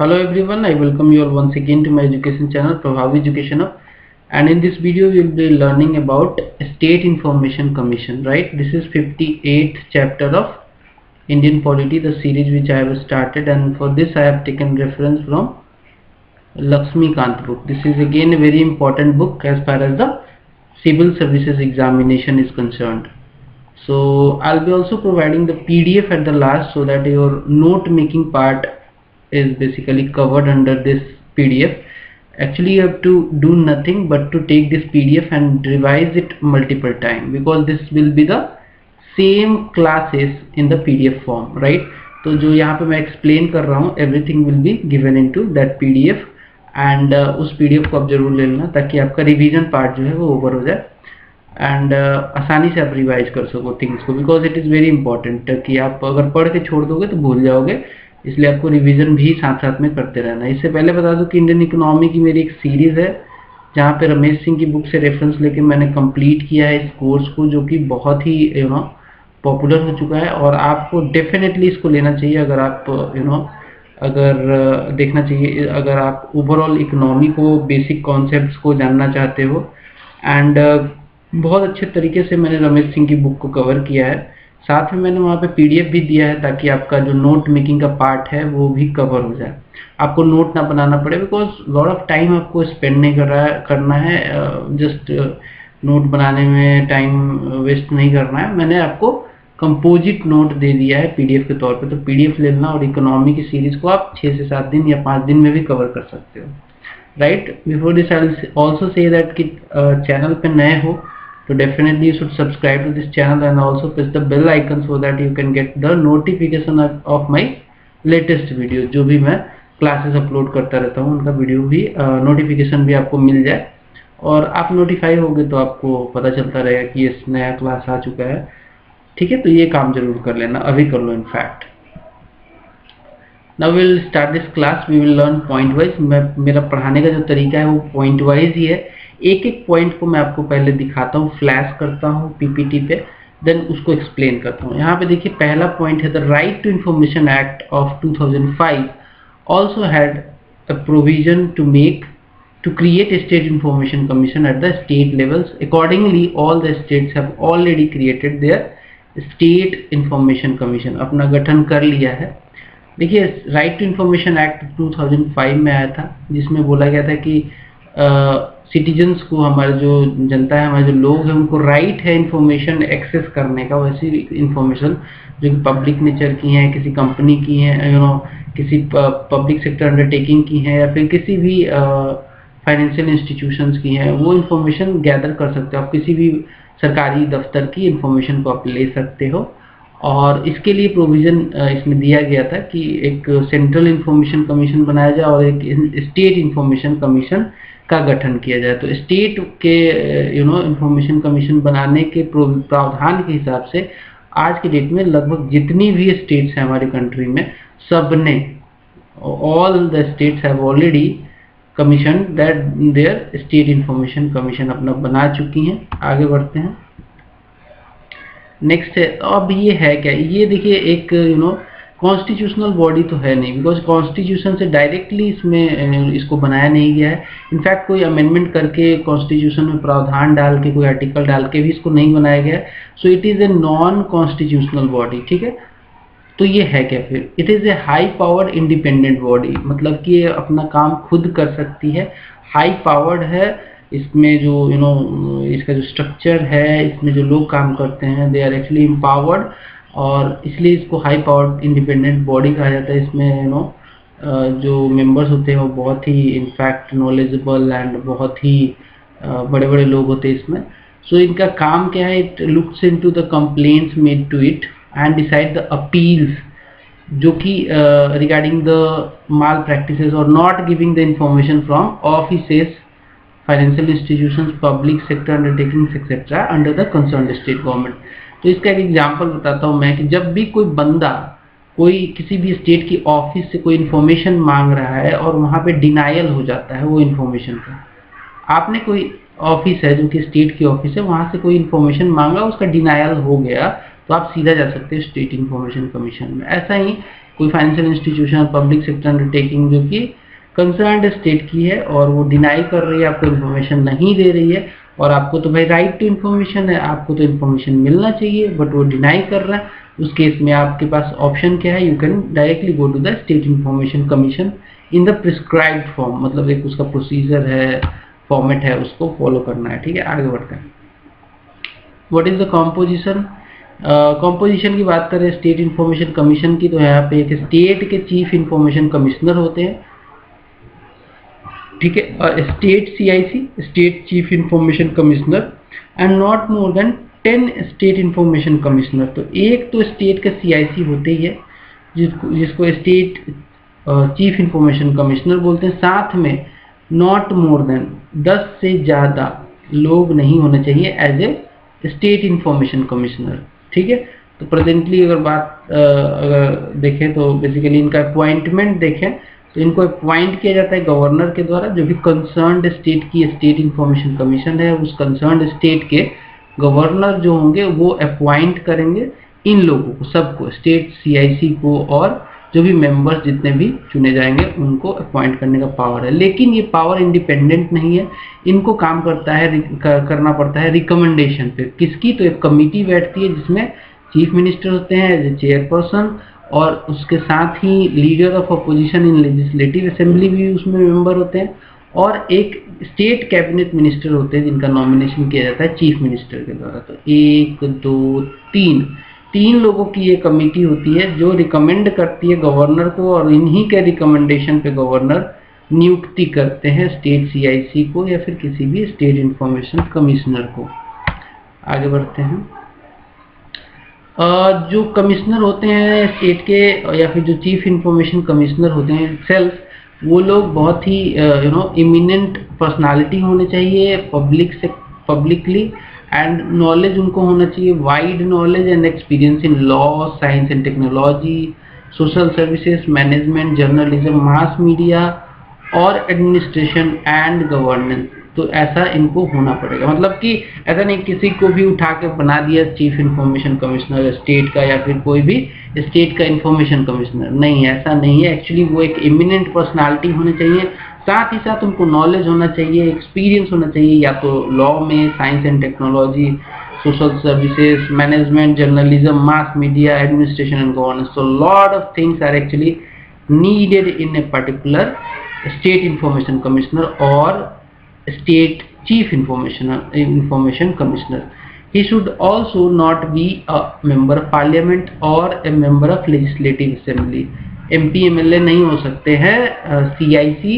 Hello everyone, I welcome you all once again to my education channel Prabhavi Education Hub. And in this video we will be learning about State Information Commission, right? This is 58th chapter of Indian Polity, the series which I have started, and for this I have taken reference from Lakshmikant book. This is again a very important book as far as the civil services examination is concerned. So I'll be also providing the PDF at the last, so that your note making part is basically covered under this PDF. Actually you have to do nothing but to take this PDF and revise it multiple times, because this will be the same classes in the PDF form, right? तो जो यहाँ पे मैं explain कर रहा हूँ everything will be given into that PDF, and उस PDF को आप जरूर ले लेना ताकि आपका revision part जो है वो over हो जाए एंड आसानी से आप रिवाइज कर सको थिंग्स को, because it is very important कि आप अगर पढ़ के छोड़ दोगे तो भूल जाओगे, इसलिए आपको रिवीजन भी साथ साथ में करते रहना है। इससे पहले बता दूं कि इंडियन इकोनॉमी की मेरी एक सीरीज़ है जहाँ पे रमेश सिंह की बुक से रेफरेंस लेके मैंने कंप्लीट किया है इस कोर्स को, जो कि बहुत ही पॉपुलर हो चुका है, और आपको डेफिनेटली इसको लेना चाहिए अगर आप अगर देखना चाहिए, अगर आप ओवरऑल इकोनॉमी को बेसिक कॉन्सेप्ट्स को जानना चाहते हो। एंड बहुत अच्छे तरीके से मैंने रमेश सिंह की बुक को कवर किया है, साथ में मैंने वहाँ पे PDF भी दिया है ताकि आपका जो नोट मेकिंग का पार्ट है वो भी कवर हो जाए, आपको नोट ना बनाना पड़े, बिकॉज लॉट ऑफ टाइम आपको स्पेंड नहीं करना है, जस्ट नोट बनाने में टाइम वेस्ट नहीं करना है। मैंने आपको कंपोजिट नोट दे दिया है PDF के तौर पे, तो PDF ले लेना और इकोनॉमी की सीरीज को आप 6 से 7 दिन या 5 दिन में भी कवर कर सकते हो, right. Before this I will also say that कि चैनल पे नए हो तो definitely you should subscribe to this channel and also press the bell icon so that you can get the notification of my latest video। जो भी मैं classes upload करता रहता हूँ उनका वीडियो भी नोटिफिकेशन भी आपको मिल जाए, और आप नोटिफाई होगे तो आपको पता चलता रहेगा कि ये नया क्लास आ चुका है, ठीक है। तो ये काम जरूर कर लेना, अभी कर लो in fact. Now will start this class, we will learn point wise. मेरा पढ़ाने का जो तरीका है वो पॉइंट वाइज ही है, एक एक पॉइंट को मैं आपको पहले दिखाता हूँ, फ्लैश करता हूँ PPT पे, देन उसको एक्सप्लेन करता हूँ। यहाँ पे देखिए पहला पॉइंट है the right to information act of 2005 also had a provision to create a state information commission at the state levels. Accordingly all the states have already created their state information commission, अपना गठन कर लिया है। देखिए right to information act 2005 में आया था, जिसमें बोला गया था कि सिटीजन्स को, हमारे जो जनता है, हमारे जो लोग हैं, उनको राइट है इंफॉर्मेशन एक्सेस करने का, वैसी इंफॉर्मेशन जो कि पब्लिक नेचर की हैं, किसी कंपनी की हैं, किसी पब्लिक सेक्टर अंडरटेकिंग की हैं, या फिर किसी भी फाइनेंशियल इंस्टीट्यूशंस की हैं, वो इंफॉर्मेशन गैदर कर सकते हो आप, किसी भी सरकारी दफ्तर की इंफॉर्मेशन को आप ले सकते हो। और इसके लिए प्रोविज़न इसमें दिया गया था कि एक सेंट्रल इंफॉर्मेशन कमीशन बनाया जाए और एक स्टेट इंफॉर्मेशन कमीशन का गठन किया जाए। तो स्टेट के इंफॉर्मेशन कमीशन बनाने के प्रावधान के हिसाब से आज के डेट में लगभग जितनी भी स्टेट्स हैं हमारी कंट्री में, सब ने, all the states have already commission that there state information commission अपना बना चुकी हैं। आगे बढ़ते हैं, नेक्स्ट है। अब ये है क्या, ये देखिए एक कॉन्स्टिट्यूशनल बॉडी तो है नहीं, बिकॉज कॉन्स्टिट्यूशन से डायरेक्टली इसको बनाया नहीं गया है। इनफैक्ट कोई अमेंडमेंट करके कॉन्स्टिट्यूशन में प्रावधान डाल के, कोई आर्टिकल डाल के भी इसको नहीं बनाया गया है। So it is a non constitutional body, ठीक है। तो ये है क्या फिर, it is a high powered independent body, मतलब कि ये अपना काम खुद कर सकती है, हाई पावर्ड है। इसमें जो इसका जो स्ट्रक्चर है, इसमें जो लोग काम करते हैं, दे आर एक्चुअली एम्पावर्ड, और इसलिए इसको हाई पावर्ड इंडिपेंडेंट बॉडी कहा जाता है। इसमें जो मेंबर्स होते हैं वो बहुत ही इनफैक्ट नॉलेजेबल एंड बहुत ही बड़े बड़े लोग होते हैं इसमें। सो इनका काम क्या है, it looks into the complaints made to it and decide the appeals, जो कि रिगार्डिंग द माल प्रैक्टिसेस और not giving the information from offices, financial institutions, public sector undertakings etcetera under the concerned state government. तो इसका एक example बताता हूँ मैं कि जब भी कोई बंदा कोई किसी भी स्टेट की ऑफिस से कोई इन्फॉर्मेशन मांग रहा है और वहाँ पे डिनायल हो जाता है वो इन्फॉर्मेशन का, आपने कोई ऑफिस है जो कि स्टेट की ऑफिस है, वहाँ से कोई इन्फॉर्मेशन मांगा, उसका डिनायल हो गया, तो आप सीधा जा सकते हैं स्टेट इन्फॉर्मेशन कमीशन में। ऐसा ही कोई financial institution public sector undertaking जो कि कंसर्न्ड स्टेट की है और वो डिनाई कर रही है, आपको इन्फॉर्मेशन नहीं दे रही है, और आपको तो भाई राइट टू इन्फॉर्मेशन है, आपको तो इन्फॉर्मेशन मिलना चाहिए, बट वो डिनाई कर रहा है, उस केस में आपके पास ऑप्शन क्या है, you can directly go to the state information commission in the prescribed form, मतलब एक उसका प्रोसीजर है, फॉर्मेट है, उसको फॉलो करना है। ठीक है, आगे बढ़ते हैं। What is the composition? Composition की बात करें स्टेट इन्फॉर्मेशन कमीशन की, तो यहाँ पे एक स्टेट के चीफ इन्फॉर्मेशन कमिश्नर होते हैं, ठीक है, state CIC state chief information commissioner and not more than 10 state information commissioner. तो एक तो स्टेट का CIC होते ही है जिसको स्टेट चीफ इंफॉर्मेशन कमिश्नर बोलते हैं, साथ में नॉट मोर देन 10 से ज़्यादा लोग नहीं होने चाहिए as a state information commissioner. ठीक है, तो प्रेजेंटली अगर देखें तो बेसिकली इनका अपॉइंटमेंट देखें तो इनको अपॉइंट किया जाता है गवर्नर के द्वारा, जो भी कंसर्न्ड स्टेट की स्टेट इंफॉर्मेशन कमीशन है, उस कंसर्न्ड स्टेट के गवर्नर जो होंगे वो अपॉइंट करेंगे इन लोगों को, सबको, स्टेट CIC को, और जो भी मेंबर्स जितने भी चुने जाएंगे उनको अपॉइंट करने का पावर है। लेकिन ये पावर इंडिपेंडेंट नहीं है, इनको काम करना पड़ता है रिकमेंडेशन पे। किसकी? तो एक कमिटी बैठती है जिसमें चीफ मिनिस्टर होते हैं एज ए चेयरपर्सन, और उसके साथ ही leader of opposition in legislative assembly भी उसमें मेंबर होते हैं, और एक स्टेट कैबिनेट मिनिस्टर होते हैं जिनका नॉमिनेशन किया जाता है चीफ मिनिस्टर के द्वारा। तो 1 2 3 लोगों की ये कमेटी होती है जो रिकमेंड करती है गवर्नर को, और इन्हीं के रिकमेंडेशन पे गवर्नर नियुक्ति करते हैं स्टेट CIC को या फिर किसी भी स्टेट इंफॉर्मेशन कमिश्नर को। आगे बढ़ते हैं। जो कमिश्नर होते हैं स्टेट के या फिर जो चीफ इंफॉर्मेशन कमिश्नर होते हैं सेल्फ, वो लोग बहुत ही इमिनेंट पर्सनालिटी होने चाहिए पब्लिकली, एंड नॉलेज उनको होना चाहिए, wide knowledge and experience in law, science and technology, social services, management, journalism, mass media और एडमिनिस्ट्रेशन एंड गवर्नेंस। तो ऐसा इनको होना पड़ेगा, मतलब कि ऐसा नहीं किसी को भी उठा के बना दिया चीफ इंफॉर्मेशन कमिश्नर स्टेट का या फिर कोई भी स्टेट का इंफॉर्मेशन कमिश्नर, नहीं, ऐसा नहीं है। एक्चुअली वो एक इमिनेंट पर्सनालिटी होने चाहिए, साथ ही साथ उनको नॉलेज होना चाहिए, एक्सपीरियंस होना चाहिए, या तो लॉ में, science and technology, social services, management, journalism, mass media, administration and governance. So lot of things are actually needed in a particular state information commissioner or state chief information commissioner. He should also not be a member of parliament or a member of legislative assembly. MP MLA नहीं हो सकते हैं CIC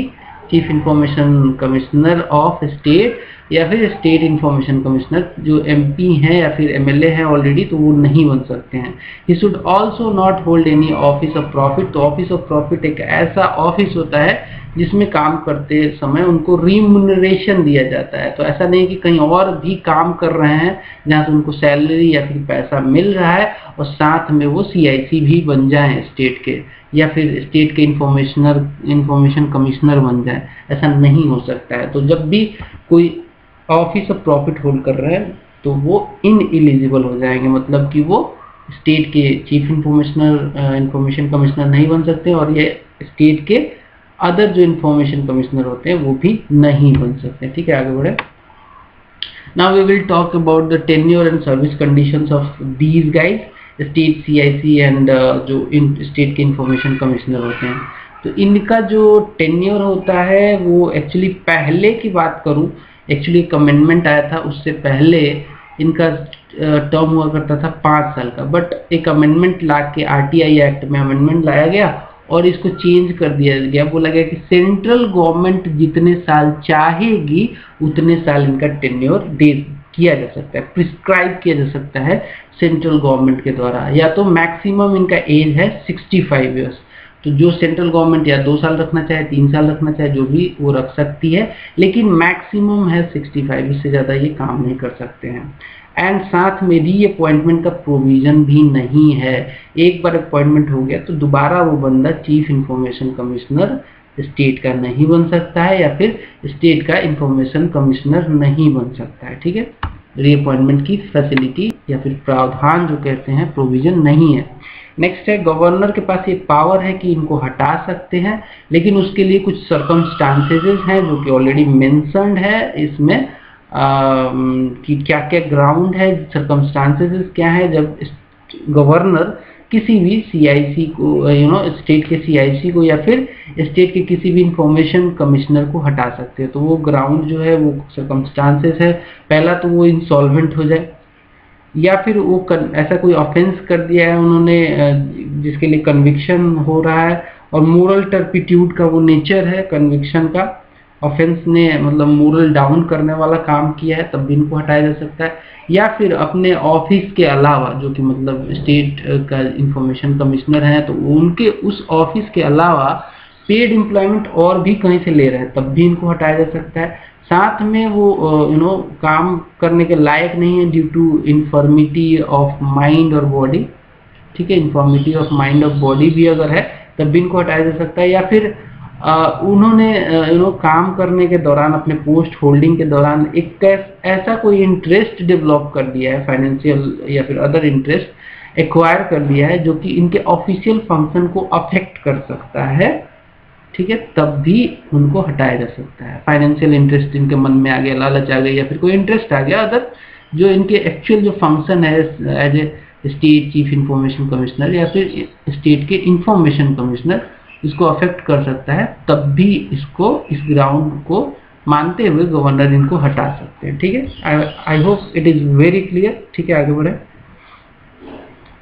chief information commissioner of state या फिर state information commissioner जो MP हैं या फिर MLA हैं ऑलरेडी, तो वो नहीं बन सकते हैं। He should also not hold any office of profit. तो ऑफिस ऑफ प्रॉफिट एक ऐसा ऑफिस होता है जिसमें काम करते समय उनको रिम्यूनरेशन दिया जाता है। तो ऐसा नहीं कि कहीं और भी काम कर रहे हैं जहाँ से उनको सैलरी या फिर पैसा मिल रहा है और साथ में वो CIC भी बन जाएं स्टेट के, या फिर स्टेट के इंफॉर्मेशन कमिश्नर बन जाए, ऐसा नहीं हो सकता है। तो जब भी कोई ऑफिस ऑफ प्रॉफिट होल्ड कर रहा है तो वो इनएलिजिबल हो जाएंगे, मतलब कि वो स्टेट के चीफ इंफॉर्मेशन कमिश्नर नहीं बन सकते, और ये स्टेट के अदर जो इंफॉर्मेशन कमिश्नर होते हैं वो भी नहीं बन सकते। ठीक है, आगे बढ़े। Now we will talk about the tenure and service conditions of these guys, state CIC and जो स्टेट के इंफॉर्मेशन कमिश्नर होते हैं। तो इनका जो टेन्योर होता है वो एक्चुअली पहले की बात करूं, एक्चुअली एक अमेंडमेंट आया था, उससे पहले इनका टर्म हुआ करता था 5 साल का, बट एक अमेंडमेंट ला के RTI एक्ट में अमेंडमेंट लाया गया और इसको चेंज कर दिया गया। बोला गया कि सेंट्रल गवर्नमेंट जितने साल चाहेगी उतने साल इनका टेन्योर किया जा सकता है, प्रिस्क्राइब किया जा सकता है सेंट्रल गवर्नमेंट के द्वारा, या तो मैक्सिमम इनका एज है 65 ईयर्स। तो जो सेंट्रल गवर्नमेंट या 2 साल रखना चाहे, 3 साल रखना चाहे, जो भी वो रख सकती है, लेकिन मैक्सिमम है 65, इससे ज़्यादा ये काम नहीं कर सकते हैं। एंड साथ में रीअपॉइंटमेंट का प्रोविजन भी नहीं है। एक बार अपॉइंटमेंट हो गया तो दोबारा वो बंदा चीफ इंफॉर्मेशन कमिश्नर स्टेट का नहीं बन सकता है या फिर स्टेट का इंफॉर्मेशन कमिश्नर नहीं बन सकता है। ठीक है, रीअपॉइंटमेंट की फैसिलिटी या फिर प्रावधान जो कहते हैं प्रोविजन नहीं है। नेक्स्ट है गवर्नर के पास ये पावर है कि इनको हटा सकते हैं, लेकिन उसके लिए कुछ सर्कमस्टांसेस हैं जो कि ऑलरेडी मेंशन्ड है इसमें कि क्या क्या ग्राउंड है, सर्कमस्टांसेस क्या है जब गवर्नर किसी भी सीआईसी को स्टेट के सीआईसी को या फिर स्टेट के किसी भी इंफॉर्मेशन कमिश्नर को हटा सकते हैं। तो वो ग्राउंड जो है वो सर्कमस्टांसेस है, पहला तो वो इंसॉल्वेंट हो जाए, या फिर वो ऐसा कोई ऑफेंस कर दिया है उन्होंने जिसके लिए कन्विक्शन हो रहा है, और मोरल टर्पिट्यूड का वो नेचर है कन्विक्शन का, ऑफेंस ने मतलब मोरल डाउन करने वाला काम किया है, तब भी इनको हटाया जा सकता है। या फिर अपने ऑफिस के अलावा, जो कि मतलब स्टेट का इंफॉर्मेशन कमिश्नर है, तो उनके उस ऑफिस के अलावा पेड एम्प्लॉयमेंट और भी कहीं से ले रहे हैं, तब भी इनको हटाया जा सकता है। साथ में वो काम करने के लायक नहीं है due to infirmity of mind और बॉडी, ठीक है, इन्फॉर्मिटी ऑफ माइंड और बॉडी भी अगर है तब भी इनको हटाया जा सकता है। या फिर उन्होंने काम करने के दौरान, अपने पोस्ट होल्डिंग के दौरान एक ऐसा कोई इंटरेस्ट डेवलप कर दिया है, फाइनेंशियल या फिर अदर इंटरेस्ट एक्वायर कर दिया है जो कि इनके ऑफिशियल फंक्शन को अफेक्ट कर सकता है, ठीक है, तब भी उनको हटाया जा सकता है। फाइनेंशियल इंटरेस्ट इनके मन में आ गया, लालच आ गई, या फिर कोई इंटरेस्ट आ गया अदर जो इनके एक्चुअल जो फंक्शन है as a state chief information commissioner या फिर स्टेट के इंफॉर्मेशन कमिश्नर, इसको अफेक्ट कर सकता है, तब भी इसको, इस ग्राउंड को मानते हुए गवर्नर इनको हटा सकते हैं, ठीक है। आई hope it is very clear, ठीक है, आगे बढ़े।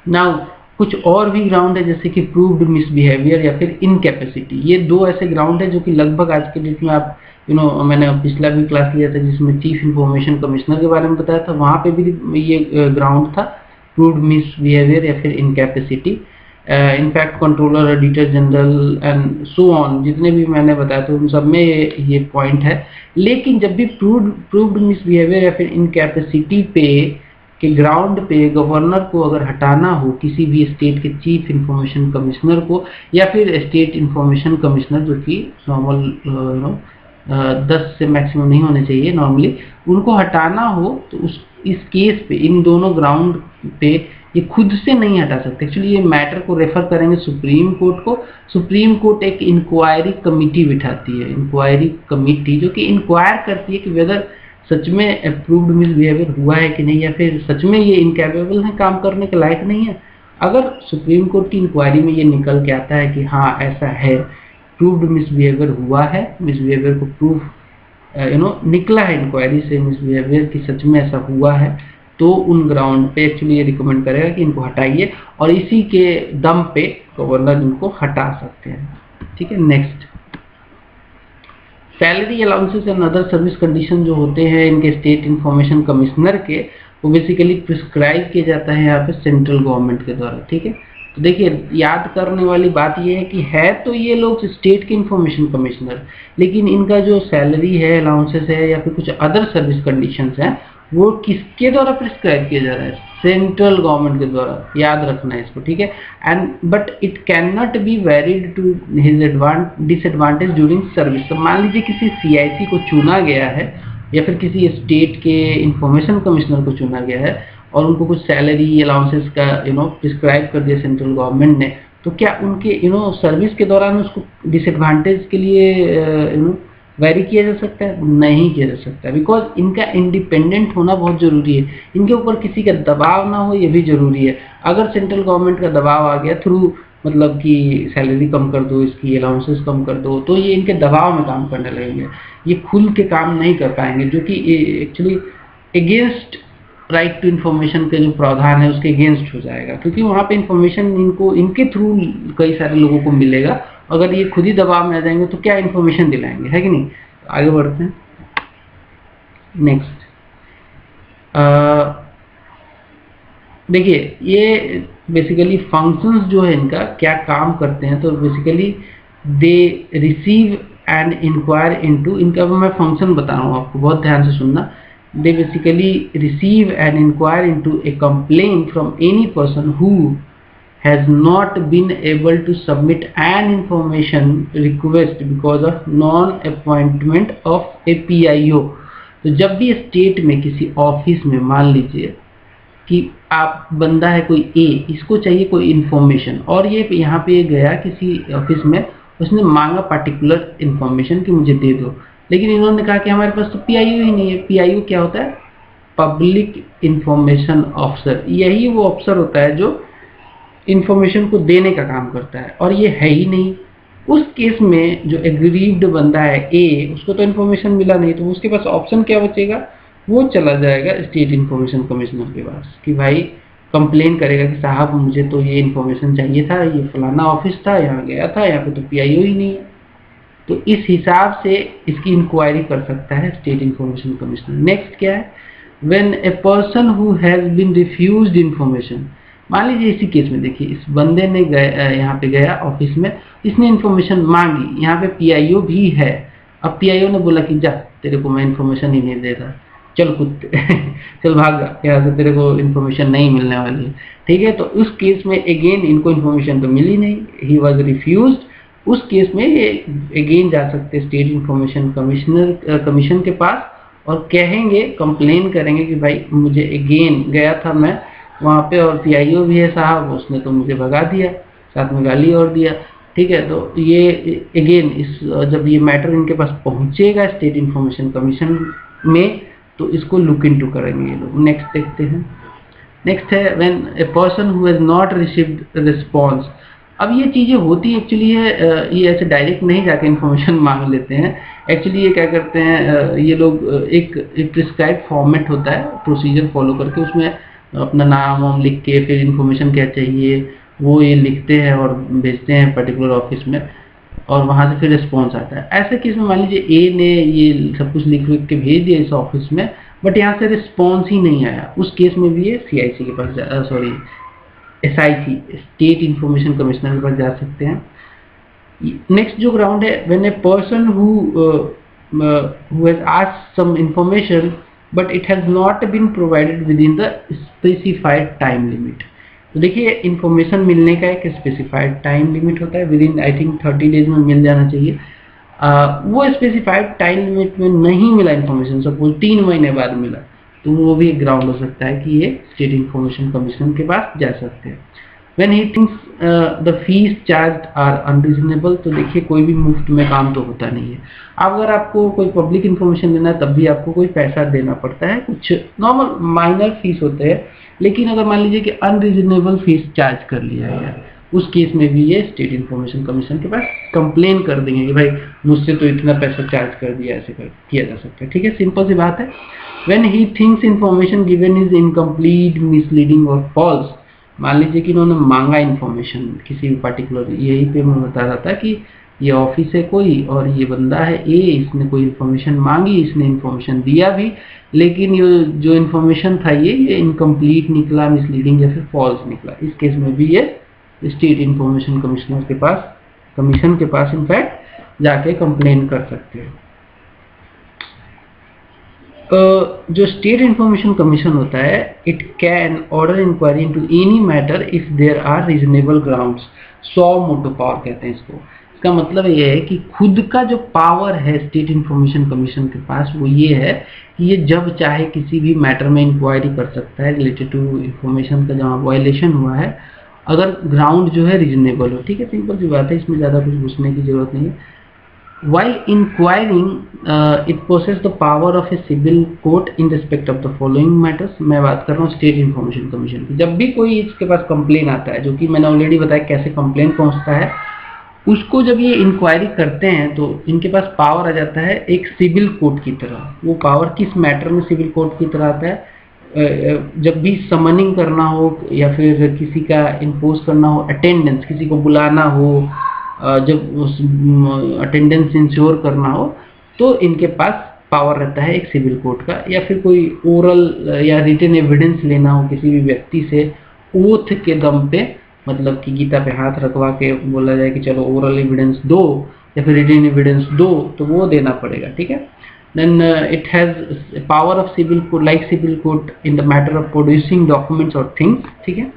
नाउ कुछ और भी ग्राउंड है जैसे कि प्रूव्ड मिसबिहेवियर या फिर इनकैपेसिटी। ये दो ऐसे ग्राउंड है जो कि लगभग आज के डेट में आप मैंने पिछला भी क्लास लिया था जिसमें चीफ इंफॉर्मेशन कमिश्नर के बारे में बताया था, वहाँ पे भी ये ग्राउंड था, प्रूव्ड मिसबिहेवियर या फिर incapacity. In fact controller, auditor general and so on, जितने भी मैंने बताया था उन सब में ये पॉइंट है। लेकिन जब भी प्रूव्ड मिसबिहेवियर या फिर इनकैपेसिटी पे के ग्राउंड पे गवर्नर को अगर हटाना हो किसी भी स्टेट के चीफ इंफॉर्मेशन कमिश्नर को या फिर स्टेट इंफॉर्मेशन कमिश्नर, जो कि नॉर्मल 10 से मैक्सिमम नहीं होने चाहिए नॉर्मली, उनको हटाना हो तो इस केस पे, इन दोनों ग्राउंड पे ये खुद से नहीं हटा सकते। एक्चुअली ये मैटर को रेफर करेंगे सुप्रीम कोर्ट को। सुप्रीम कोर्ट एक इंक्वायरी कमिटी बिठाती है, इंक्वायरी कमिटी जो कि इंक्वायर करती है कि वेदर सच में अप्रूव्ड मिसबिहेवियर हुआ है कि नहीं, या फिर सच में ये इनकैपेबल है, काम करने के लायक नहीं है। अगर सुप्रीम कोर्ट की इंक्वायरी में ये निकल के आता है कि हाँ ऐसा है, प्रूव्ड मिसबिहेवियर हुआ है, मिसबिहेवियर को प्रूफ निकला है इंक्वायरी से मिसबिहेवियर की सच में ऐसा हुआ है, तो उन ग्राउंड पे एक्चुअली ये रिकमेंड करेगा कि इनको हटाइए, और इसी के दम पे गवर्नर इनको हटा सकते हैं, ठीक है। Next, salary allowances and other service condition जो होते हैं इनके स्टेट इंफॉर्मेशन कमिश्नर के, वो बेसिकली प्रिस्क्राइब किया जाता है यहाँ पे सेंट्रल गवर्नमेंट के द्वारा, ठीक है। तो देखिए याद करने वाली बात ये है कि है तो ये लोग स्टेट के इंफॉर्मेशन कमिश्नर, लेकिन इनका जो सैलरी है, अलाउंसेस है या फिर कुछ अदर सर्विस कंडीशंस हैं, वो किसके द्वारा प्रिस्क्राइब किया जा रहा है? सेंट्रल गवर्नमेंट के द्वारा, याद रखना है इसको, ठीक है। And but it can not be varied to his disadvantage during service. तो मान लीजिए किसी सीआईसी को चुना गया है या फिर किसी स्टेट के इंफॉर्मेशन कमिश्नर को चुना गया है और उनको कुछ सैलरी अलाउंसेस का प्रिस्क्राइब कर दिया सेंट्रल गवर्नमेंट ने, तो क्या उनके सर्विस के दौरान उसको डिसएडवांटेज के लिए वेरी किया जा सकता है? नहीं किया जा सकता, बिकॉज इनका इंडिपेंडेंट होना बहुत जरूरी है, इनके ऊपर किसी का दबाव ना हो ये भी जरूरी है। अगर सेंट्रल गवर्नमेंट का दबाव आ गया थ्रू मतलब कि सैलरी कम कर दो, इसकी अलाउंसेस कम कर दो, तो ये इनके दबाव में काम करने लगेंगे, ये खुल के काम नहीं कर पाएंगे, जो कि actually against right to information के जो प्रावधान है उसके अगेंस्ट हो जाएगा, क्योंकि वहाँ पे इन्फॉर्मेशन इनको इनके थ्रू कई सारे लोगों को मिलेगा। अगर ये खुद ही दबाव में आ जाएंगे तो क्या इन्फॉर्मेशन दिलाएंगे, है कि नहीं। आगे बढ़ते हैं। नेक्स्ट, देखिए ये बेसिकली फंक्शंस जो है इनका क्या काम करते हैं, तो basically they receive and inquire into, इनका मैं फंक्शन बता रहा हूँ आपको, बहुत ध्यान से सुनना। They basically receive and inquire into a complaint from any person who has not been able to submit an information request because of non-appointment of a PIO। तो जब भी स्टेट में किसी ऑफिस में मान लीजिए कि आप बंदा है कोई ए, इसको चाहिए कोई इन्फॉर्मेशन, और ये यहाँ पे गया किसी ऑफिस में, उसने मांगा पर्टिकुलर इन्फॉर्मेशन कि मुझे दे दो, लेकिन इन्होंने कहा कि हमारे पास तो पीआईओ ही नहीं है। पीआईओ क्या होता है? Public information officer. यही वो अफसर होता है जो इंफॉर्मेशन को देने का काम करता है, और ये है ही नहीं। उस केस में जो एग्रीव्ड बंदा है ए, उसको तो इन्फॉर्मेशन मिला नहीं, तो उसके पास ऑप्शन क्या बचेगा? वो चला जाएगा स्टेट इन्फॉर्मेशन कमिश्नर के पास कि भाई कंप्लेन करेगा कि साहब मुझे तो ये इन्फॉर्मेशन चाहिए था, ये फलाना ऑफिस था, यहाँ गया था, यहाँ पे तो पीआईओ ही नहीं है। तो इस हिसाब से इसकी इंक्वायरी कर सकता है स्टेट इन्फॉर्मेशन कमिश्नर। नेक्स्ट क्या है? When a person who has been refused information. मान लीजिए इसी केस में देखिए, इस बंदे ने यहाँ पे गया ऑफिस में, इसने इन्फॉर्मेशन मांगी, यहाँ पे पीआईओ भी है। अब पीआईओ ने बोला कि जा, तेरे को मैं इन्फॉर्मेशन ही नहीं दे रहा, चल कुत्ते चल भाग जा यहाँ से, तेरे को इन्फॉर्मेशन नहीं मिलने वाली है। ठीक है, तो उस केस में अगेन इनको इन्फॉर्मेशन तो मिली नहीं, ही वॉज रिफ्यूज्ड। उस केस में ये अगेन जा सकते स्टेट इन्फॉर्मेशन कमीशन के पास और कहेंगे, कंप्लेन करेंगे कि भाई मुझे अगेन गया था मैं वहाँ पे, और पीआईओ भी है साहब, उसने तो मुझे भगा दिया, साथ में गाली और दिया। ठीक है, तो ये अगेन इस जब ये मैटर इनके पास पहुँचेगा स्टेट इन्फॉर्मेशन कमीशन में, तो इसको लुक इनटू करेंगे ये लोग। नेक्स्ट देखते हैं। नेक्स्ट है when a person who has not received response. अब ये चीज़ें होती एक्चुअली है, ये ऐसे डायरेक्ट नहीं जाके इन्फॉर्मेशन मांग लेते हैं। एक्चुअली ये क्या करते हैं, ये लोग एक प्रिस्क्राइब फॉर्मेट होता है, प्रोसीजर फॉलो करके उसमें अपना नाम वाम लिख के, फिर इन्फॉर्मेशन क्या चाहिए वो ये लिखते हैं और भेजते हैं पर्टिकुलर ऑफिस में, और वहाँ से फिर रिस्पॉन्स आता है। ऐसे केस में मान लीजिए ए ने ये सब कुछ लिख के भेज दिया इस ऑफिस में, बट यहाँ से रिस्पॉन्स ही नहीं आया, उस केस में भी ये सीआईसी के पास एसआईसी स्टेट इन्फॉर्मेशन कमिश्नर के पास जा सकते हैं। नेक्स्ट जो ग्राउंड है, when a person who has asked some information but it has not been provided within the specified time limit. तो देखिए, इन्फॉर्मेशन मिलने का एक स्पेसिफाइड टाइम लिमिट होता है, with in I think 30 days में मिल जाना चाहिए। वो स्पेसिफाइड टाइम लिमिट में नहीं मिला इन्फॉर्मेशन, सपोज 3 महीने बाद मिला, तो वो भी एक ग्राउंड हो सकता है कि ये स्टेट इन्फॉर्मेशन कमीशन के पास जा सकते हैं। When he thinks the fees charge are unreasonable. तो देखिए, कोई भी मुफ्त में काम तो होता नहीं है। अगर आपको कोई पब्लिक इन्फॉर्मेशन देना है तब भी आपको कोई पैसा देना पड़ता है, कुछ नॉर्मल माइनर फीस होते हैं, लेकिन अगर मान लीजिए कि अनरीजनेबल फीस चार्ज कर लिया है, उस केस में भी ये स्टेट इन्फॉर्मेशन कमीशन के पास कंप्लेन कर देंगे कि भाई मुझसे तो इतना पैसा चार्ज कर दिया, ऐसे किया जा सकता है। ठीक है, सिंपल सी बात है। When he thinks information given is incomplete, misleading और फॉल्स। मान लीजिए कि इन्होंने मांगा इन्फॉर्मेशन किसी भी पर्टिकुलर, यही पे मैं बता रहा था कि ये ऑफिस है कोई और ये बंदा है ए, इसने कोई इन्फॉर्मेशन मांगी, इसने इन्फॉर्मेशन दिया भी, लेकिन ये जो इन्फॉर्मेशन था ये इनकम्प्लीट निकला, मिसलीडिंग या फिर फॉल्स निकला। इस केस में भी ये स्टेट इन्फॉर्मेशन कमिश्नर के पास, कमीशन के पास इनफैक्ट जाके कंप्लेन कर सकते हैं। जो स्टेट इन्फॉर्मेशन कमीशन होता है, it can order inquiry into any matter if there are reasonable grounds. Suo motu power कहते हैं इसको। इसका मतलब ये है कि खुद का जो पावर है स्टेट इन्फॉर्मेशन कमीशन के पास, वो ये है कि ये जब चाहे किसी भी मैटर में इंक्वायरी कर सकता है रिलेटेड टू इन्फॉर्मेशन का जहाँ वायलेशन हुआ है, अगर ग्राउंड जो है रीजनेबल हो। ठीक है, सिंपल सी बात है, इसमें ज़्यादा कुछ घुसने की जरूरत नहीं है। While inquiring, it possesses the power of a civil court in respect of the following matters। मैं बात कर रहा हूँ स्टेट इन्फॉर्मेशन कमीशन की। जब भी कोई इसके पास कंप्लेन आता है, जो कि मैंने ऑलरेडी बताया कैसे कंप्लेन पहुँचता है, उसको जब ये इंक्वायरी करते हैं तो इनके पास पावर आ जाता है एक सिविल कोर्ट की तरह। वो पावर किस मैटर में सिविल कोर्ट की तरह आता है? जब भी समनिंग करना हो या फिर किसी का इम्पोज करना हो, अटेंडेंस, किसी को बुलाना हो, जब उस अटेंडेंस इंश्योर करना हो, तो इनके पास पावर रहता है एक सिविल कोर्ट का। या फिर कोई ओरल या रिटन एविडेंस लेना हो किसी भी व्यक्ति से, ओथ के दम पे, मतलब कि गीता पे हाथ रखवा के बोला जाए कि चलो ओरल एविडेंस दो या फिर रिटन एविडेंस दो, तो वो देना पड़ेगा। ठीक है, then it has power of civil court like civil court in the matter of producing documents और थिंग्स। ठीक है,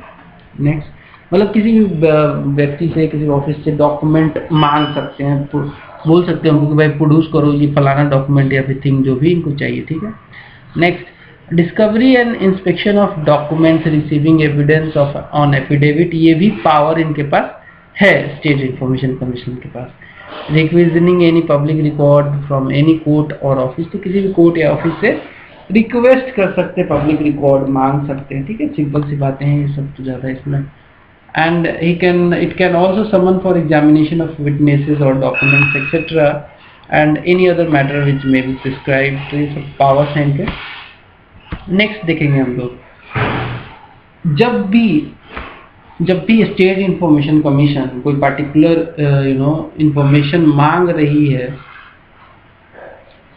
नेक्स्ट, मतलब किसी भी व्यक्ति से, किसी ऑफिस से डॉक्यूमेंट मांग सकते हैं, तो बोल सकते हैं उनको कि भाई प्रोड्यूस करो ये फलाना डॉक्यूमेंट या फिर थिंग जो भी इनको चाहिए। ठीक है, next, discovery and inspection of documents, receiving evidence of on affidavit, ये भी पावर इनके पास है स्टेट इंफॉर्मेशन कमीशन के पास। Requisitioning any public record from any court और ऑफिस, तो किसी भी कोर्ट या ऑफिस से रिक्वेस्ट कर सकते हैं, पब्लिक रिकॉर्ड मांग सकते हैं, ठीक है, सिंपल सी बातें हैं, ये सब तो ज़्यादा इसमें। And it can also summon for examination of witnesses or documents etc and any other matter which may be prescribed, तो ये सब पावर्स हैं इनके। नेक्स्ट देखेंगे हम लोग, जब भी स्टेट इंफॉर्मेशन कमीशन कोई पार्टिकुलर इंफॉर्मेशन मांग रही है,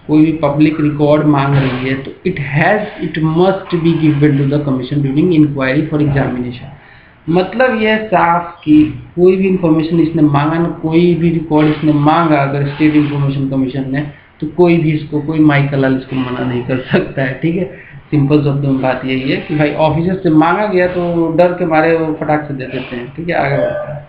कोई भी पब्लिक रिकॉर्ड मांग रही है, तो it must be given to the commission during inquiry for examination. मतलब यह साफ कि कोई भी इंफॉर्मेशन इसने मांगा ना, कोई भी रिकॉर्ड इसने मांगा अगर स्टेट इंफॉर्मेशन कमीशन ने, तो कोई भी इसको, कोई माई कलाल इसको मना नहीं कर सकता है, ठीक है। सिंपल शब्दों में बात यही है कि भाई ऑफिसर से मांगा गया तो डर के मारे वो फटाक से दे देते हैं, ठीक है, आगे बढ़ता है।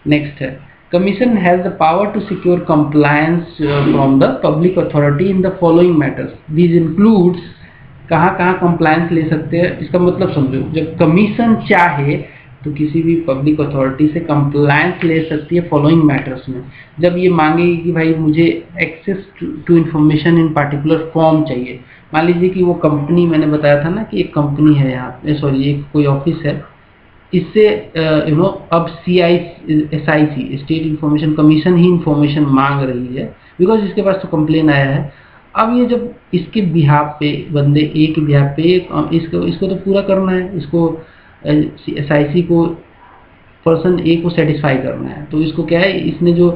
नेक्स्ट है, commission has the power to secure compliance from the public authority in the following matters, these includes, कहाँ कहाँ कंप्लायंस ले सकते हैं, इसका मतलब समझो, जब कमीशन चाहे तो किसी भी पब्लिक अथॉरिटी से कंप्लायंस ले सकती है फॉलोइंग मैटर्स में। जब ये मांगेगी कि भाई मुझे access to information in particular form चाहिए, मान लीजिए कि वो कंपनी, मैंने बताया था ना कि एक कंपनी है यहाँ, सॉरी एक कोई ऑफिस है, इससे अब SIC स्टेट इंफॉर्मेशन कमीशन ही इंफॉर्मेशन मांग रही है, बिकॉज इसके पास तो कंप्लेन आया है। अब ये जब इसके बिहाफ पे, बंदे ए के बिहाफ पे इसको तो पूरा करना है, इसको SIC को पर्सन ए को सेटिस्फाई करना है, तो इसको क्या है, इसने जो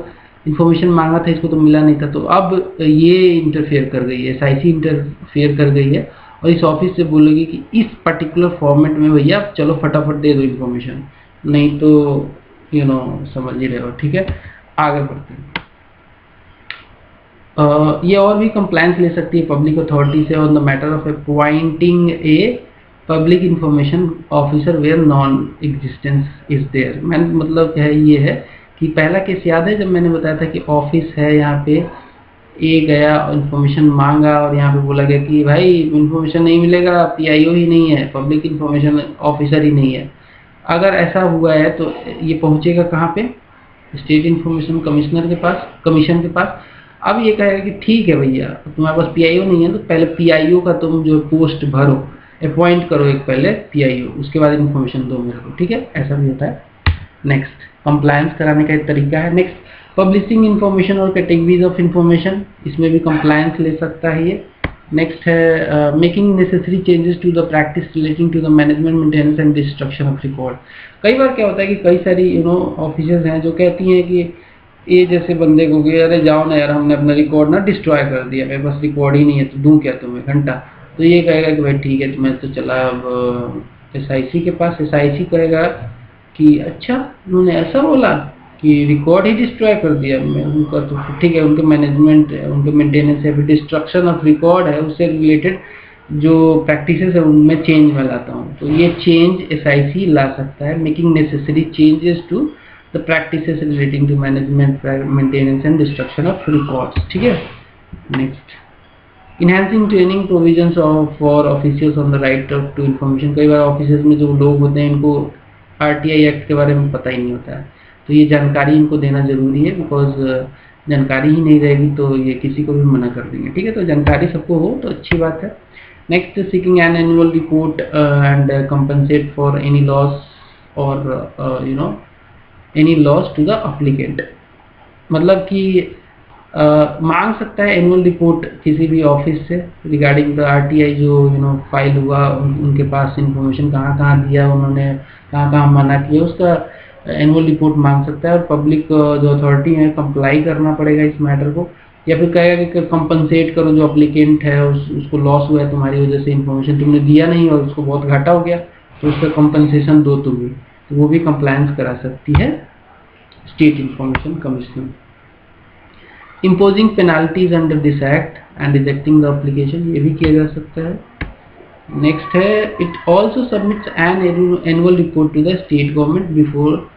इन्फॉर्मेशन मांगा था इसको तो मिला नहीं था, तो अब ये इंटरफेयर कर गई है, SIC इंटरफेयर कर गई है और इस ऑफिस से बोलेगी कि इस पर्टिकुलर फॉर्मेट में भैया चलो फटाफट दे दो इन्फॉर्मेशन, नहीं तो समझ ही रहे हो, ठीक है। आगे बढ़ते हैं, ये और भी कंप्लायंस ले सकती है पब्लिक अथॉरिटी से on the matter of appointing a public information officer where non existence is there. मैंने मतलब क्या है, ये है कि पहला केस याद है जब मैंने बताया था कि ऑफिस है, यहाँ पे ए गया इन्फॉर्मेशन मांगा और यहाँ पे बोला गया कि भाई इन्फॉर्मेशन नहीं मिलेगा, PIO ही नहीं है, पब्लिक इंफॉर्मेशन ऑफिसर ही नहीं है। अगर ऐसा हुआ है तो ये पहुँचेगा कहाँ पे, स्टेट इंफॉर्मेशन कमिश्नर के पास, कमीशन के पास। अब ये कहेगा कि ठीक है भैया तुम्हारे पास PIO नहीं है, तो पहले PIO का तुम जो पोस्ट भरो, अपॉइंट करो एक पहले PIO, उसके बाद इन्फॉर्मेशन दो मेरे को, ठीक है, ऐसा भी होता है। नेक्स्ट, कंप्लायंस कराने का एक तरीका है। नेक्स्ट, पब्लिशिंग इन्फॉर्मेशन और कैटेगरीज ऑफ इन्फॉर्मेशन, इसमें भी कंप्लायंस ले सकता है ये। नेक्स्ट है making necessary changes to the practice relating to the management, maintenance and destruction of record. कई बार क्या होता है कि कई सारी ऑफिसर्स हैं जो कहती हैं कि ये जैसे बंदे को कि अरे जाओ ना यार, हमने अपना रिकॉर्ड ना डिस्ट्रॉय कर दिया, मेरे पास रिकॉर्ड ही नहीं है, तो दूं क्या तुम्हें घंटा। तो ये कहेगा कि भाई ठीक है, तो मैं तो चला अब SIC के पास। SIC कहेगा कि अच्छा उन्होंने ऐसा बोला कि रिकॉर्ड ही डिस्ट्रॉय कर दिया, मैं उनका तो ठीक है, उनके मैनेजमेंट, उनके मेंटेनेंस है, डिस्ट्रक्शन ऑफ रिकॉर्ड है, उससे रिलेटेड जो प्रैक्टिसेस है उनमें चेंज मैं लाता हूँ, तो ये चेंज SIC ला सकता है। Making necessary changes to the practices relating to management, maintenance and destruction of records, ठीक है। Next, enhancing training provisions for officers on the right to information. कई बार ऑफिसर्स में जो लोग होते हैं इनको RTI एक्ट के बारे में पता ही नहीं होता है, तो ये जानकारी इनको देना जरूरी है, बिकॉज जानकारी ही नहीं रहेगी तो ये किसी को भी मना कर देंगे, ठीक है, तो जानकारी सबको हो तो अच्छी बात है। Next, seeking an annual report and compensate for any loss और any loss to the applicant. मतलब कि मांग सकता है एनुअल रिपोर्ट किसी भी ऑफिस से रिगार्डिंग द RTI, जो फाइल हुआ, उनके पास इंफॉर्मेशन कहाँ कहाँ दिया उन्होंने, कहाँ कहाँ मना किया, उसका एनुअल रिपोर्ट मांग सकता है। और पब्लिक जो अथॉरिटी है कंप्लाई करना पड़ेगा इस मैटर को, या फिर कहेगा कि कंपनसेट करो, जो अप्लीकेंट है उसको लॉस हुआ है तुम्हारी वजह से, इन्फॉर्मेशन तुमने दिया नहीं और उसको बहुत घाटा हो गया, तो उसका कंपनसेशन दो तुम्हें, तो वो भी कंप्लायंस करा सकती है state information commission. Imposing penalties under this act and rejecting the application, ये भी किया जा सकता है। नेक्स्ट है, it also submits an annual report to the state government before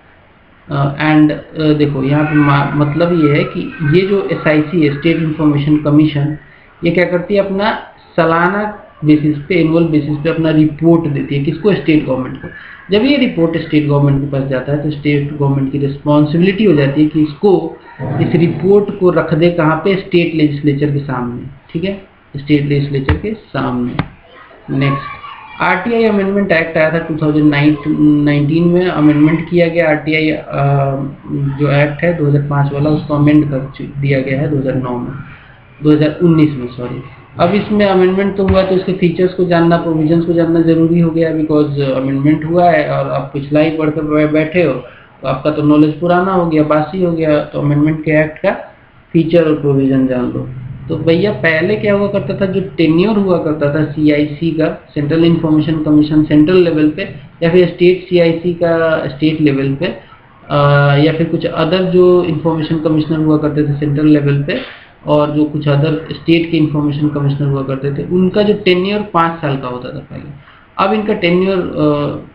and देखो यहाँ पे मतलब ये है कि ये जो SIC है, स्टेट इंफॉर्मेशन कमीशन, ये क्या करती है, अपना सालाना बेसिस पे, एनुअल बेसिस पे अपना रिपोर्ट देती है। किसको? स्टेट गवर्नमेंट को। जब ये रिपोर्ट स्टेट गवर्नमेंट के पास जाता है तो स्टेट गवर्नमेंट की रिस्पॉन्सिबिलिटी हो जाती है कि इसको, इस रिपोर्ट को रख दे कहाँ पे? स्टेट लेजिस्लेचर के सामने, ठीक है, स्टेट लेजिस्लेचर के सामने। नेक्स्ट, आरटीआई अमेंडमेंट एक्ट आया था 2019 में, अमेंडमेंट किया गया। आरटीआई जो एक्ट है 2005 वाला, उसको अमेंड कर दिया गया है 2019 में, सॉरी। अब इसमें अमेंडमेंट तो हुआ तो इसके फीचर्स को जानना, प्रोविजंस को जानना जरूरी हो गया, बिकॉज अमेंडमेंट हुआ है और आप पिछला ही पढ़कर बैठे हो तो आपका तो नॉलेज पुराना हो गया, बासी हो गया। तो अमेंडमेंट के एक्ट का फीचर और प्रोविजन जान लो। तो भैया पहले क्या हुआ करता था, जो टेन्योर हुआ करता था सीआईसी का, central information commission central level पे, या फिर स्टेट सीआईसी का स्टेट लेवल पे, या फिर कुछ अदर जो इंफॉर्मेशन कमिश्नर हुआ करते थे सेंट्रल लेवल पे, और जो कुछ अदर स्टेट के इंफॉर्मेशन कमिश्नर हुआ करते थे, उनका जो टेन्योर 5 साल का होता था पहले। अब इनका टेन्योर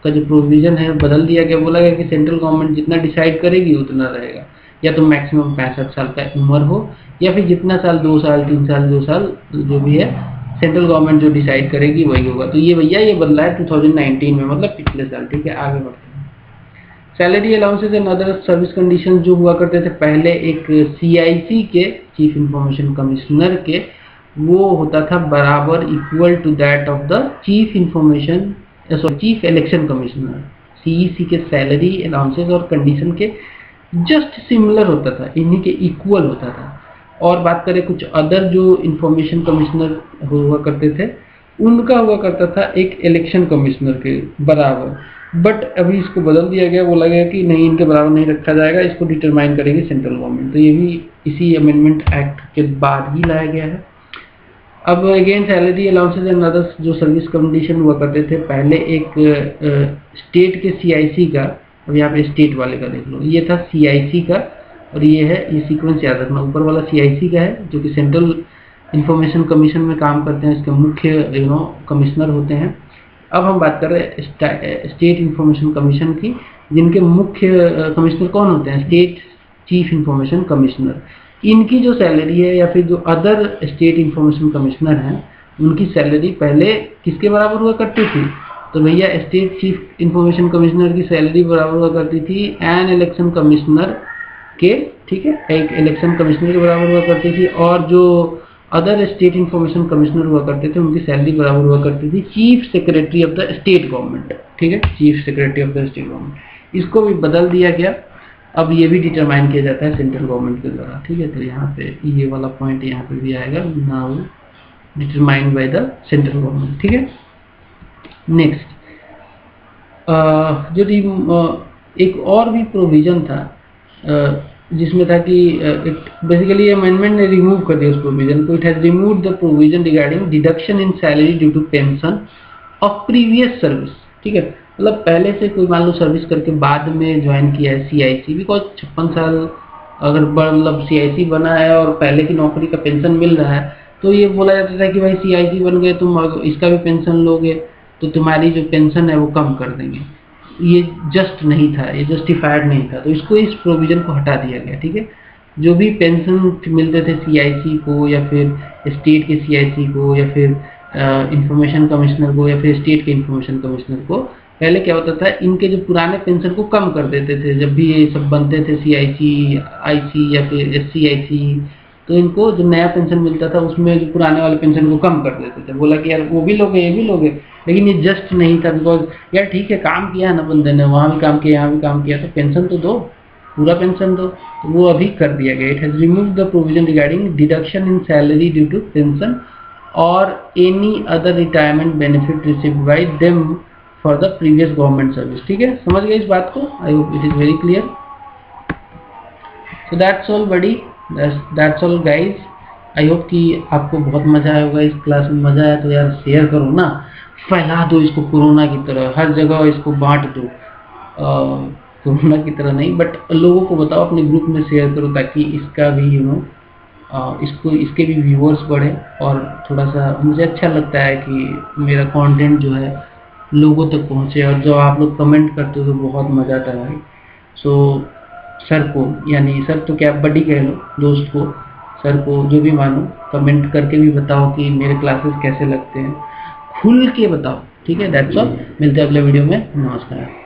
का जो प्रोविजन है बदल दिया गया। बोला गया कि सेंट्रल गवर्नमेंट जितना डिसाइड करेगी उतना रहेगा, या तो मैक्सिमम 65 साल का उम्र हो, या फिर जितना साल, 2 साल 3 साल 2 साल जो भी है, सेंट्रल गवर्नमेंट जो डिसाइड करेगी वही होगा। तो ये भैया ये बदला है 2019 में, मतलब पिछले साल, ठीक है। आगे बढ़ते हैं। Salary allowances and other service condition जो हुआ करते थे पहले एक सीआईसी के, चीफ इंफॉर्मेशन कमिश्नर के, वो होता था बराबर equal to that of the chief information chief election commissioner. CEC के सैलरी अलाउंसेज और कंडीशन के जस्ट सिमिलर होता था, इन्हीं के इक्वल होता था। और बात करें कुछ अदर जो इंफॉर्मेशन कमिश्नर हुआ करते थे, उनका हुआ करता था एक इलेक्शन कमिश्नर के बराबर। बट अभी इसको बदल दिया गया, बोला गया कि नहीं, इनके बराबर नहीं रखा जाएगा, इसको डिटरमाइन करेगी सेंट्रल गवर्नमेंट। तो ये भी इसी अमेंडमेंट एक्ट के बाद ही लाया गया है। अब again salary allowances and others जो सर्विस कंडीशन हुआ करते थे पहले, एक स्टेट के सीआईसी का, अब यहाँ पे स्टेट वाले का देख लो, ये था सीआईसी का, और ये है, ये सीक्वेंस याद रखना, ऊपर वाला सीआईसी का है जो कि सेंट्रल इंफॉर्मेशन कमीशन में काम करते हैं, इसके मुख्य कमिश्नर होते हैं। अब हम बात कर रहे हैं स्टेट इंफॉर्मेशन कमीशन की, जिनके मुख्य कमिश्नर कौन होते हैं? State chief information commissioner. इनकी जो सैलरी है, या फिर जो अदर स्टेट इंफॉर्मेशन कमिश्नर हैं, उनकी सैलरी पहले किसके बराबर हुआ करती थी? तो भैया स्टेट चीफ इंफॉर्मेशन कमिश्नर की सैलरी बराबर हुआ करती थी एन इलेक्शन कमिश्नर के, ठीक है, एक इलेक्शन कमिश्नर के बराबर हुआ करती थी। और जो अदर स्टेट इंफॉर्मेशन कमिश्नर हुआ करते थे, उनकी सैलरी बराबर हुआ करती थी chief secretary of the state government, ठीक है, chief secretary of the state government. इसको भी बदल दिया गया। अब ये भी डिटरमाइन किया जाता है सेंट्रल गवर्नमेंट के द्वारा, ठीक है। तो यहाँ पे ये वाला पॉइंट यहाँ पे भी आएगा, now determined by the central government, ठीक है। नेक्स्ट, जो एक और भी प्रोविजन था जिसमें था कि बेसिकली अमेंडमेंट ने रिमूव कर दिया उस प्रोविजन को। It has remove the provision regarding deduction in salary due to pension of previous service, ठीक है। मतलब पहले से कोई मान लो सर्विस करके बाद में ज्वाइन किया है सीआईसी, बिकॉज 56 साल अगर मतलब सीआईसी बना है और पहले की नौकरी का पेंशन मिल रहा है, तो ये बोला जाता था कि भाई सीआईसी बन गए तुम, इसका भी पेंशन लोगे तो तुम्हारी जो पेंशन है वो कम कर देंगे। ये जस्ट नहीं था, ये जस्टिफाइड नहीं था, तो इसको, इस प्रोविजन को हटा दिया गया, ठीक है। जो भी पेंशन मिलते थे सीआईसी को, या फिर स्टेट के सीआईसी को, या फिर इंफॉर्मेशन कमिश्नर को, या फिर स्टेट के इंफॉर्मेशन कमिश्नर को, पहले क्या होता था, इनके जो पुराने पेंशन को कम कर देते थे। जब भी ये सब बनते थे सीआईसी, आईसी या फिर एससीआईसी, तो इनको जो नया पेंशन मिलता था उसमें जो पुराने वाले पेंशन को कम कर देते थे। बोला कि यार वो भी लोगे ये भी लोगे, लेकिन ये जस्ट नहीं था, बिकॉज यार ठीक है काम किया है ना बंदे ने, वहाँ भी काम किया यहाँ भी काम किया, तो पेंशन तो दो, पूरा पेंशन दो। तो वो अभी कर दिया गया। It has remove the provision regarding deduction in salary due to pension और any other retirement benefit received by them for the previous government service, ठीक है। समझ गए इस बात को? I hope it is very clear. So that's all buddy, that's all guys. I hope कि आपको बहुत मजा आया होगा इस क्लास में। मजा आया तो यार शेयर करो ना, फैला दो इसको कोरोना की तरह, हर जगह इसको बांट दो। कोरोना की तरह नहीं, बट लोगों को बताओ, अपने ग्रुप में शेयर करो, ताकि इसका भी इसके भी व्यूअर्स बढ़े। और थोड़ा सा मुझे अच्छा लगता है कि मेरा कंटेंट जो है लोगों तक पहुंचे, और जो आप लोग कमेंट करते हो तो बहुत मजा आता है। सो सर को, यानी सर तो क्या, बडी कह लो, दोस्त को, सर को, जो भी मानो, कमेंट करके भी बताओ कि मेरे क्लासेस कैसे लगते हैं। खुल के बताओ, ठीक है। दैट्स ऑल, मिलते हैं अगले वीडियो में, नमस्कार।